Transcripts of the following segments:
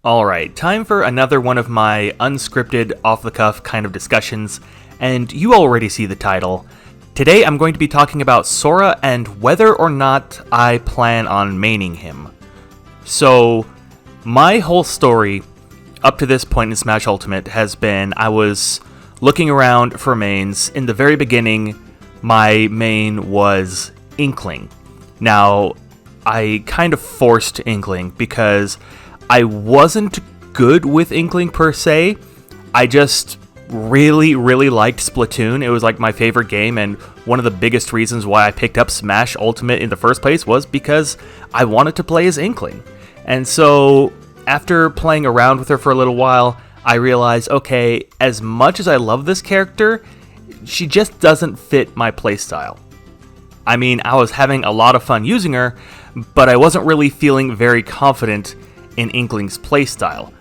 Alright, time for another one of my unscripted, off-the-cuff kind of discussions, and you already see the title. Today I'm going to be talking about Sora and whether or not I plan on maining him. So, my whole story up to this point in Smash Ultimate has been I was looking around for mains. In the very beginning, my main was Inkling. Now, I kind of forced Inkling because I wasn't good with Inkling per se. I just really liked Splatoon. It was like my favorite game, and one of the biggest reasons why I picked up Smash Ultimate in the first place was because I wanted to play as Inkling. And so, after playing around with her for a little while, I realized, okay, as much as I love this character, she just doesn't fit my playstyle. I mean, I was having a lot of fun using her, but I wasn't really feeling very confident in Inkling's playstyle.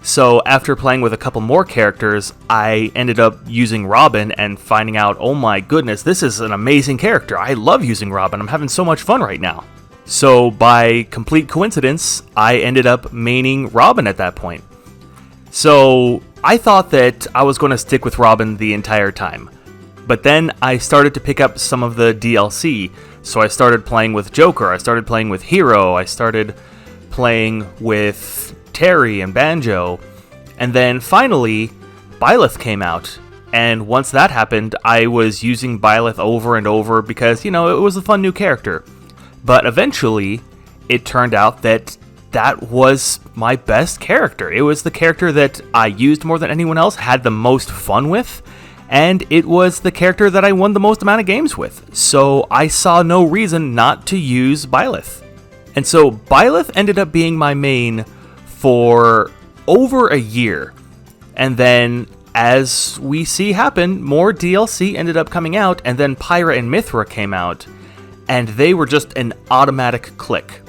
So after playing with a couple more characters, I ended up using Robin and finding out, oh my goodness, this is an amazing character. I love using Robin. I'm having so much fun right now. So by complete coincidence, I ended up maining Robin at that point. So I thought that I was going to stick with Robin the entire time. But then I started to pick up some of the DLC. So I started playing with Joker, I started playing with Hero, I started playing with Terry and Banjo, and then finally Byleth came out, and once that happened, I was using Byleth over and over because, it was a fun new character. But eventually, it turned out that that was my best character. It was the character that I used more than anyone else, had the most fun with, and it was the character that I won the most amount of games with. So I saw no reason not to use Byleth. And so Byleth ended up being my main for over a year. And then, as we see happen, more DLC ended up coming out, and then Pyra and Mythra came out, and they were just an automatic click.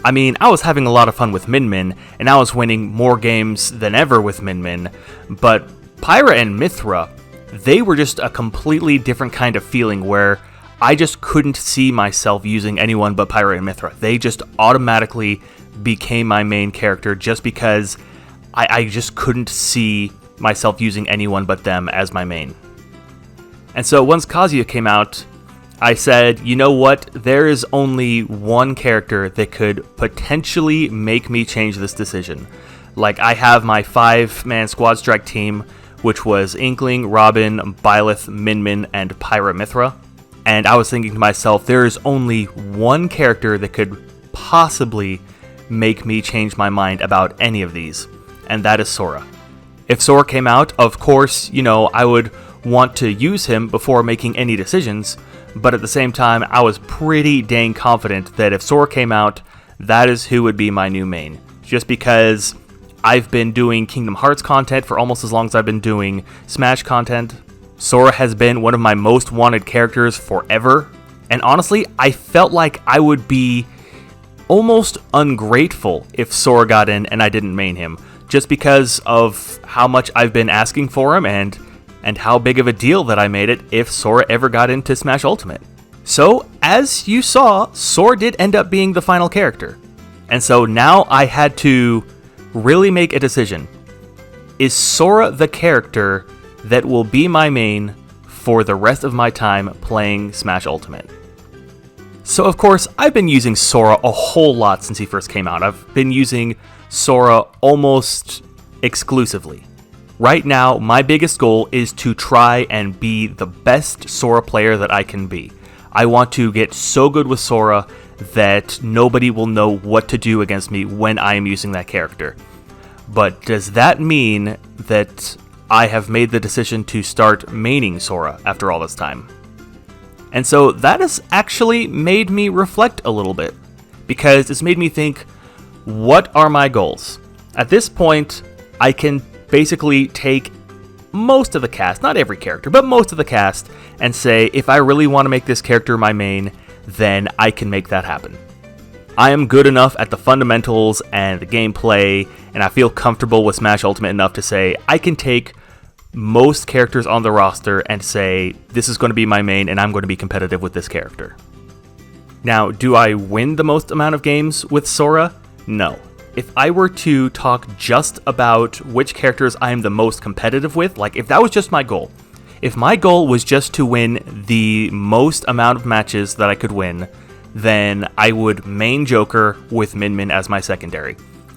I mean, I was having a lot of fun with Min Min, and I was winning more games than ever with Min Min, but Pyra and Mythra, they were just a completely different kind of feeling where I just couldn't see myself using anyone but Pyra and Mythra. They just automatically became my main character just because I just couldn't see myself using anyone but them as my main. And so once Kazuya came out, I said, you know what? There is only one character that could potentially make me change this decision. Like, I have my 5-man squad strike team, which was Inkling, Robin, Byleth, Min Min, and Pyra Mythra. And I was thinking to myself, there is only one character that could possibly make me change my mind about any of these, and that is Sora. If Sora came out, of course, I would want to use him before making any decisions, but at the same time, I was pretty dang confident that if Sora came out, that is who would be my new main. Just because I've been doing Kingdom Hearts content for almost as long as I've been doing Smash content. Sora has been one of my most wanted characters forever, and honestly, I felt like I would be almost ungrateful if Sora got in and I didn't main him, just because of how much I've been asking for him and how big of a deal that I made it if Sora ever got into Smash Ultimate. So, as you saw, Sora did end up being the final character, and so now I had to really make a decision. Is Sora the character that will be my main for the rest of my time playing Smash Ultimate? So of course, I've been using Sora a whole lot since he first came out. I've been using Sora almost exclusively. Right now, my biggest goal is to try and be the best Sora player that I can be. I want to get so good with Sora that nobody will know what to do against me when I am using that character. But does that mean that I have made the decision to start maining Sora after all this time? And so that has actually made me reflect a little bit, because it's made me think, what are my goals? At this point, I can basically take most of the cast, not every character, but most of the cast, and say, if I really want to make this character my main, then I can make that happen. I am good enough at the fundamentals and the gameplay, and I feel comfortable with Smash Ultimate enough to say, I can take most characters on the roster and say, this is going to be my main and I'm going to be competitive with this character. Now, do I win the most amount of games with Sora? No. if I were to talk just about which characters I am the most competitive with, like if that was just my goal, if my goal was just to win the most amount of matches that I could win, then I would main Joker with Min Min as my secondary.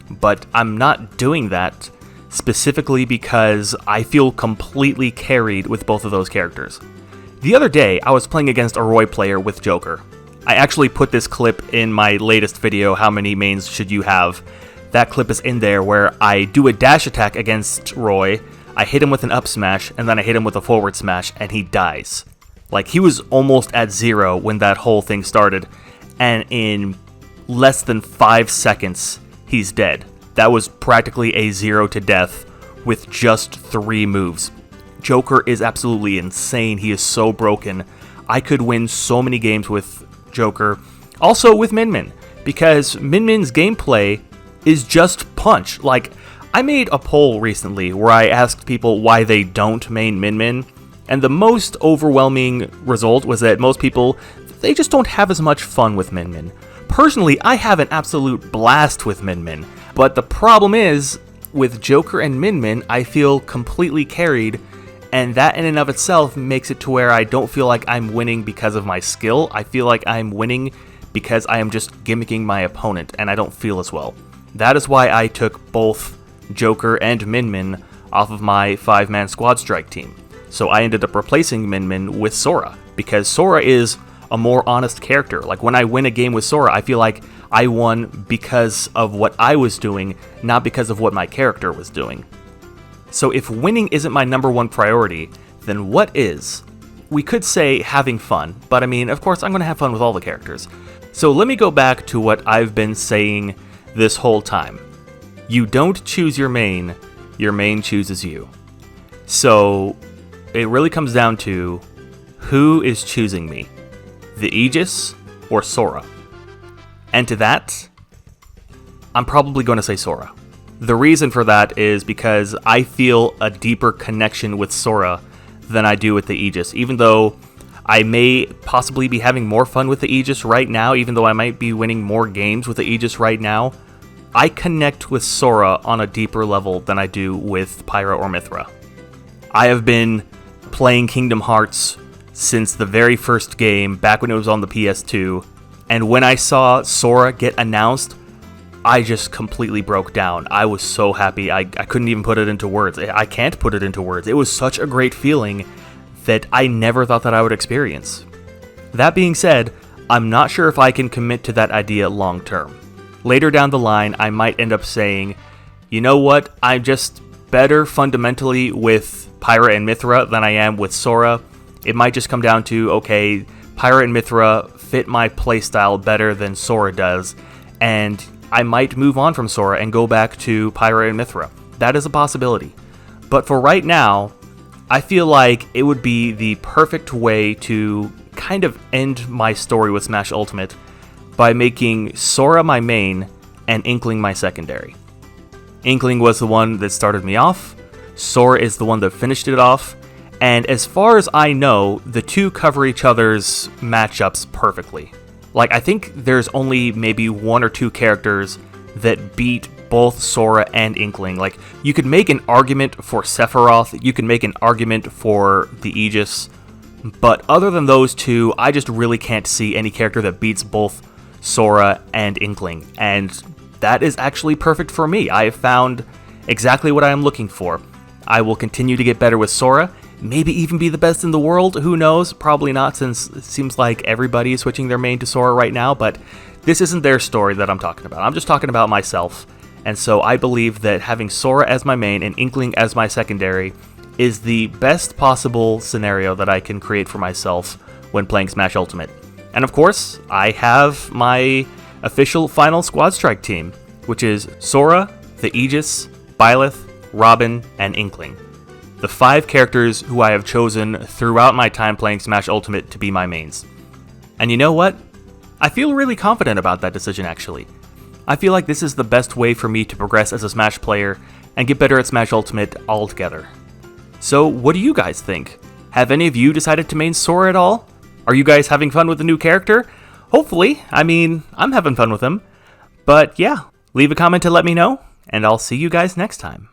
But I'm not doing that specifically because I feel completely carried with both of those characters. The other day, I was playing against a Roy player with Joker. I actually put this clip in my latest video, How Many Mains Should You Have? That clip is in there where I do a dash attack against Roy, I hit him with an up smash, and then I hit him with a forward smash, and he dies. Like, he was almost at 0 when that whole thing started, and in less than 5 seconds, he's dead. That was practically a 0 to death with just 3 moves. Joker is absolutely insane. He is so broken. I could win so many games with Joker. Also with Min Min, because Min Min's gameplay is just punch. Like, I made a poll recently where I asked people why they don't main Min Min, and the most overwhelming result was that most people, they just don't have as much fun with Min Min. Personally, I have an absolute blast with Min Min, but the problem is, with Joker and Min Min, I feel completely carried, and that in and of itself makes it to where I don't feel like I'm winning because of my skill. I feel like I'm winning because I am just gimmicking my opponent, and I don't feel as well. That is why I took both Joker and Min Min off of my 5-man squad strike team. So I ended up replacing Min Min with Sora, because Sora is a more honest character. Like, when I win a game with Sora, I feel like I won because of what I was doing, not because of what my character was doing. So if winning isn't my number one priority, then what is? We could say having fun, but I mean, of course, I'm going to have fun with all the characters. So let me go back to what I've been saying this whole time. You don't choose your main chooses you. So it really comes down to who is choosing me, the Aegis or Sora. And to that, I'm probably going to say Sora. The reason for that is because I feel a deeper connection with Sora than I do with the Aegis, even though I may possibly be having more fun with the Aegis right now, even though I might be winning more games with the Aegis right now. I connect with Sora on a deeper level than I do with Pyra or Mythra. I have been playing Kingdom Hearts since the very first game, back when it was on the PS2, and when I saw Sora get announced, I just completely broke down. I was so happy, I couldn't even put it into words. I can't put it into words. It was such a great feeling that I never thought that I would experience. That being said, I'm not sure if I can commit to that idea long term. Later down the line, I might end up saying, you know what, I'm just better fundamentally with Pyra and Mythra than I am with Sora. It might just come down to, okay, Pyra and Mythra fit my playstyle better than Sora does, and I might move on from Sora and go back to Pyra and Mythra. That is a possibility. But for right now, I feel like it would be the perfect way to kind of end my story with Smash Ultimate by making Sora my main and Inkling my secondary. Inkling was the one that started me off, Sora is the one that finished it off, and as far as I know, the two cover each other's matchups perfectly. Like, I think there's only maybe 1 or 2 characters that beat both Sora and Inkling. Like, you could make an argument for Sephiroth, you can make an argument for the Aegis, but other than those two, I just really can't see any character that beats both Sora and Inkling, and that is actually perfect for me. I have found exactly what I am looking for. I will continue to get better with Sora, maybe even be the best in the world, who knows? Probably not, since it seems like everybody is switching their main to Sora right now, but this isn't their story that I'm talking about. I'm just talking about myself, and so I believe that having Sora as my main and Inkling as my secondary is the best possible scenario that I can create for myself when playing Smash Ultimate. And of course, I have my official final Squad Strike team, which is Sora, the Aegis, Byleth, Robin, and Inkling. The 5 characters who I have chosen throughout my time playing Smash Ultimate to be my mains. And you know what? I feel really confident about that decision, actually. I feel like this is the best way for me to progress as a Smash player and get better at Smash Ultimate altogether. So, what do you guys think? Have any of you decided to main Sora at all? Are you guys having fun with the new character? Hopefully. I mean, I'm having fun with him. But yeah, Leave a comment to let me know, and I'll see you guys next time.